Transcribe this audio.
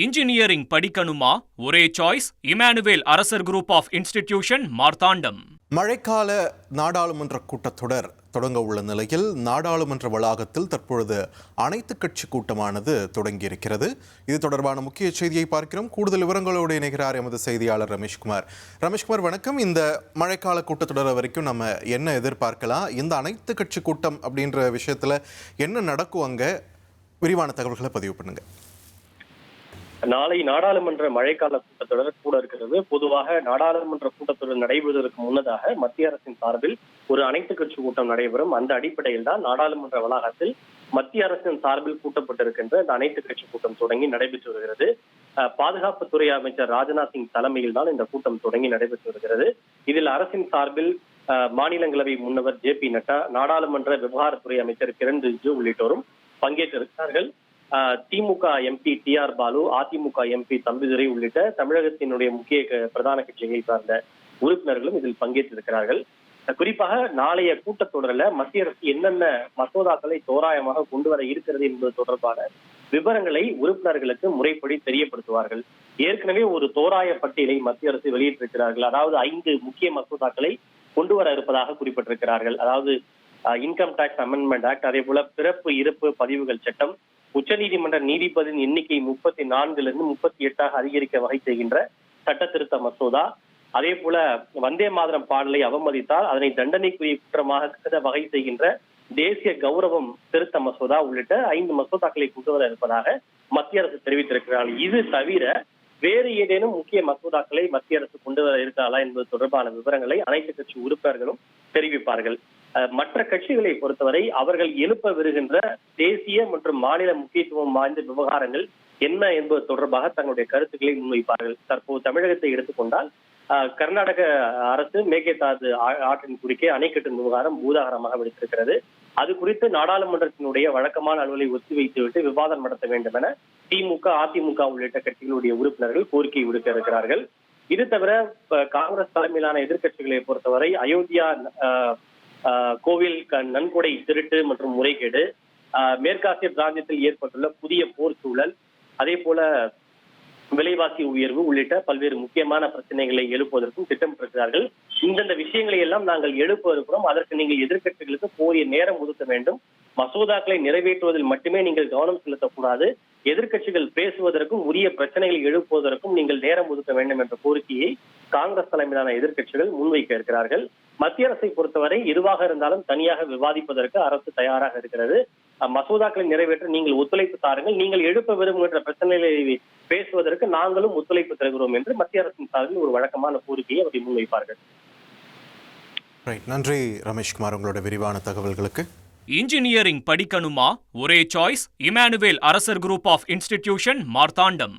Engineering படிக்கணுமா? ஒரே choice Emmanuel அரசர் குரூப் ஆஃப் இன்ஸ்டிடியூஷன், மார்த்தாண்டம். மழைக்கால நாடாளுமன்ற கூட்டத்தொடர் தொடங்க உள்ள நிலையில் நாடாளுமன்ற வளாகத்தில் தற்பொழுது அனைத்து கட்சி கூட்டமானது தொடங்கியிருக்கிறது. இது தொடர்பான முக்கிய செய்தியை பார்க்கிறோம். கூடுதல் விவரங்களோடு இணைகிறார் எமது செய்தியாளர் ரமேஷ்குமார். ரமேஷ்குமார் வணக்கம். இந்த மழைக்கால கூட்டத்தொடர் வரைக்கும் நம்ம என்ன எதிர்பார்க்கலாம்? இந்த அனைத்து கட்சி கூட்டம் அப்படின்ற விஷயத்துல என்ன நடக்கும்? அங்க விரிவான தகவல்களை பதிவு பண்ணுங்க. நாளை நாடாளுமன்ற மழைக்கால கூட்டத்தொடர் கூட இருக்கிறது. பொதுவாக நாடாளுமன்ற கூட்டத்தொடர் நடைபெறுவதற்கு முன்னதாக மத்திய அரசின் சார்பில் ஒரு அனைத்து கட்சி கூட்டம் நடைபெறும். அந்த அடிப்படையில் தான் நாடாளுமன்ற வளாகத்தில் மத்திய அரசின் சார்பில் கூட்டப்பட்டிருக்கின்ற இந்த அனைத்து கட்சி கூட்டம் தொடங்கி நடைபெற்று வருகிறது. பாதுகாப்புத்துறை அமைச்சர் ராஜ்நாத் சிங் தலைமையில் தான் இந்த கூட்டம் தொடங்கி நடைபெற்று வருகிறது. இதில் அரசின் சார்பில் மாநிலங்களவை முன்னவர் ஜே.பி. நட்டா, நாடாளுமன்ற விவகாரத்துறை அமைச்சர் கிரண் ரிஜிஜு உள்ளிட்டோரும் பங்கேற்றிருக்கிறார்கள். திமுக எம்பி டி.ஆர். பாலு, அதிமுக எம்பி தம்பிதுரை உள்ளிட்ட தமிழகத்தினுடைய முக்கிய பிரதான கட்சிகளை சார்ந்த உறுப்பினர்களும் இதில் பங்கேற்றிருக்கிறார்கள். குறிப்பாக நாளைய கூட்டத்தொடரில் மத்திய அரசு என்னென்ன மசோதாக்களை தோராயமாக கொண்டு வர இருக்கிறது என்பது தொடர்பான விவரங்களை உறுப்பினர்களுக்கு முறைப்படி தெரியப்படுத்துவார்கள். ஏற்கனவே ஒரு தோராய பட்டியலை மத்திய அரசு வெளியிட்டிருக்கிறார்கள். அதாவது 5 முக்கிய மசோதாக்களை கொண்டு வர இருப்பதாக குறிப்பிட்டிருக்கிறார்கள். அதாவது இன்கம் டாக்ஸ் அமெண்ட்மெண்ட் ஆக்ட், அதே போல பிறப்பு இறப்பு பதிவுகள் சட்டம், உச்சநீதிமன்ற நீதிபதியின் எண்ணிக்கை 34 38 அதிகரிக்க வகை செய்கின்ற சட்ட திருத்த மசோதா, அதே போல வந்தே மாதரம் பாடலை அவமதித்தால் அதனை தண்டனைக்குரிய குற்றமாக வகை செய்கின்ற தேசிய கௌரவம் திருத்த மசோதா உள்ளிட்ட 5 மசோதாக்களை கொண்டு வர இருப்பதாக மத்திய அரசு தெரிவித்திருக்கிறார்கள். இது தவிர வேறு ஏதேனும் முக்கிய மசோதாக்களை மத்திய அரசு கொண்டு வர இருக்கிறார்களா என்பது தொடர்பான விவரங்களை அனைத்து கட்சி உறுப்பினர்களும் தெரிவிப்பார்கள். மற்ற கட்சிகளை பொறுத்தவரை அவர்கள் எழுப்ப வருகின்ற தேசிய மற்றும் மாநில முக்கியத்துவம் வாய்ந்த விவகாரங்கள் என்ன என்பது தொடர்பாக தங்களுடைய கருத்துக்களை முன்வைப்பார்கள். தற்போது தமிழகத்தை எடுத்துக்கொண்டால் கர்நாடக அரசு மேகதாது ஆற்றின் குறுக்கே அணை கட்டும் விவகாரம் பூதாகரமாக வெடித்திருக்கிறது. அது குறித்து நாடாளுமன்றத்தினுடைய வழக்கமான அலுவலை ஒத்திவைத்துவிட்டு விவாதம் நடத்த வேண்டும் என திமுக, அதிமுக உள்ளிட்ட கட்சிகளுடைய உறுப்பினர்கள் கோரிக்கை விடுக்க இருக்கிறார்கள். இது தவிர காங்கிரஸ் தலைமையிலான எதிர்கட்சிகளை பொறுத்தவரை அயோத்தியா கோவில் நன்கொடை திருட்டு மற்றும் முறைகேடு, மேற்காசிய பிராந்தியத்தில் ஏற்பட்டுள்ள புதிய போர் சூழல், அதே போல விலைவாசி உயர்வு உள்ளிட்ட பல்வேறு முக்கியமான பிரச்சனைகளை எழுப்புவதற்கும் திட்டமிட்டிருக்கிறார்கள். இந்தந்த விஷயங்களை எல்லாம் நாங்கள் எழுப்ப இருக்கிறோம். அதற்கு நீங்கள் எதிர்கட்சிகளுக்கு போதிய நேரம் ஒதுக்க வேண்டும். மசோதாக்களை நிறைவேற்றுவதில் மட்டுமே நீங்கள் கவனம் செலுத்தக்கூடாது. எதிர்கட்சிகள் பேசுவதற்கும் உரிய பிரச்சனைகளை எழுப்புவதற்கும் நீங்கள் நேரம் ஒதுக்க வேண்டும் என்ற கோரிக்கையை காங்கிரஸ் தலைமையிலான எதிர்கட்சிகள் முன்வைக்க இருக்கிறார்கள். மத்திய அரசை பொறுத்தவரை எதுவாக இருந்தாலும் தனியாக விவாதிப்பதற்கு அரசு தயாராக இருக்கிறது. மசோதாக்களை நிறைவேற்ற நீங்கள் ஒத்துழைப்பு தாருங்கள், நீங்கள் எழுப்ப விரும்புகின்ற பிரச்சனைகளை பேசுவதற்கு நாங்களும் ஒத்துழைப்பு தருகிறோம் என்று மத்திய அரசின் சார்பில் ஒரு வழக்கமான கோரிக்கையை அவர்கள் முன்வைப்பார்கள். நன்றி ரமேஷ்குமார், உங்களோட விரிவான தகவல்களுக்கு. இன்ஜினியரிங் படிக்கணுமா? ஒரே சாய்ஸ் இமானுவேல் அரசர் குரூப் ஆஃப் இன்ஸ்டிடியூஷன், மார்த்தாண்டம்.